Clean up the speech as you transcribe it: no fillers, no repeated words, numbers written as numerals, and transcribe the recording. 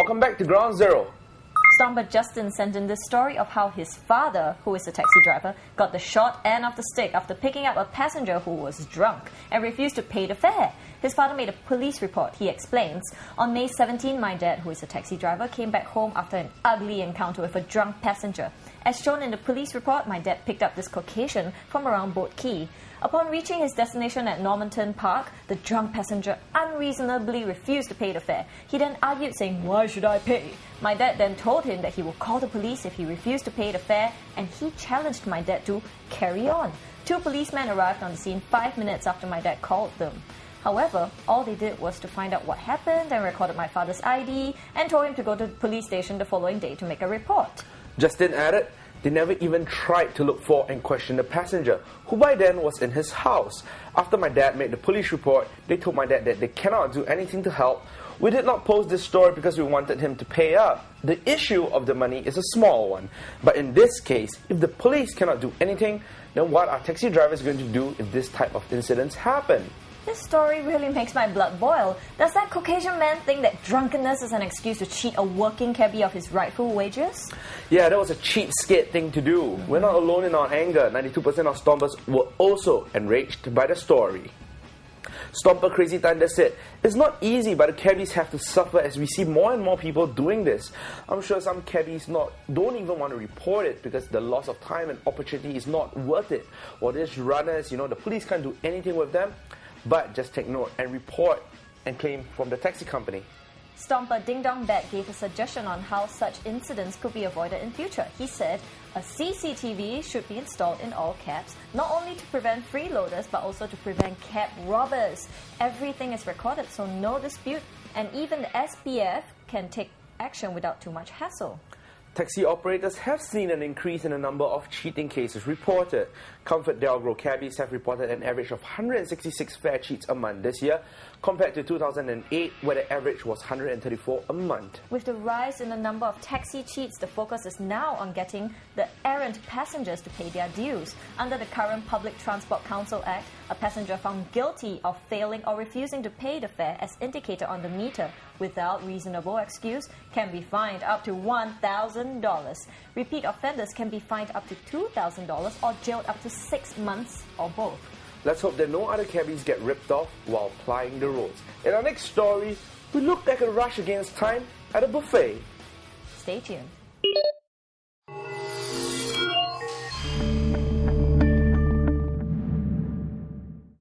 Welcome back to Ground Zero. Stomper Justin sent in this story of how his father, who is a taxi driver, got the short end of the stick after picking up a passenger who was drunk and refused to pay the fare. His father made a police report. He explains, "On May 17, my dad, who is a taxi driver, came back home after an ugly encounter with a drunk passenger. As shown in the police report, my dad picked up this Caucasian from around Boat Quay. Upon reaching his destination at Normanton Park, the drunk passenger unreasonably refused to pay the fare. He then argued, saying, 'Why should I pay?' My dad then told him that he will call the police if he refused to pay the fare, and he challenged my dad to carry on. 2 policemen arrived on the scene 5 minutes after my dad called them. However, all they did was to find out what happened and recorded my father's ID and told him to go to the police station the following day to make a report." Justin added, they never even tried to look for and question the passenger, who by then was in his house. After my dad made the police report, they told my dad that they cannot do anything to help. "We did not post this story because we wanted him to pay up. The issue of the money is a small one. But in this case, if the police cannot do anything, then what are taxi drivers going to do if this type of incidents happen?" This story really makes my blood boil. Does that Caucasian man think that drunkenness is an excuse to cheat a working cabbie of his rightful wages? Yeah, that was a cheapskate thing to do. We're not alone in our anger. 92% of Stompers were also enraged by the story. Stomper Crazy Thunder said, "It's not easy, but the cabbies have to suffer as we see more and more people doing this. I'm sure some cabbies don't even want to report it because the loss of time and opportunity is not worth it. Or these runners, the police can't do anything with them. But just take note and report and claim from the taxi company." Stomper Ding Dong Bat gave a suggestion on how such incidents could be avoided in future. He said, "A CCTV should be installed in all cabs, not only to prevent freeloaders but also to prevent cab robbers. Everything is recorded, so no dispute, and even the SPF can take action without too much hassle." Taxi operators have seen an increase in the number of cheating cases reported. Comfort Delgro cabbies have reported an average of 166 fare cheats a month this year, compared to 2008, where the average was 134 a month. With the rise in the number of taxi cheats, the focus is now on getting the errant passengers to pay their dues. Under the current Public Transport Council Act, a passenger found guilty of failing or refusing to pay the fare as indicated on the meter without reasonable excuse can be fined up to $1,000. Repeat offenders can be fined up to $2,000 or jailed up to 6 months or both. Let's hope that no other cabbies get ripped off while plying the roads. In our next story, we look like a rush against time at a buffet. Stay tuned.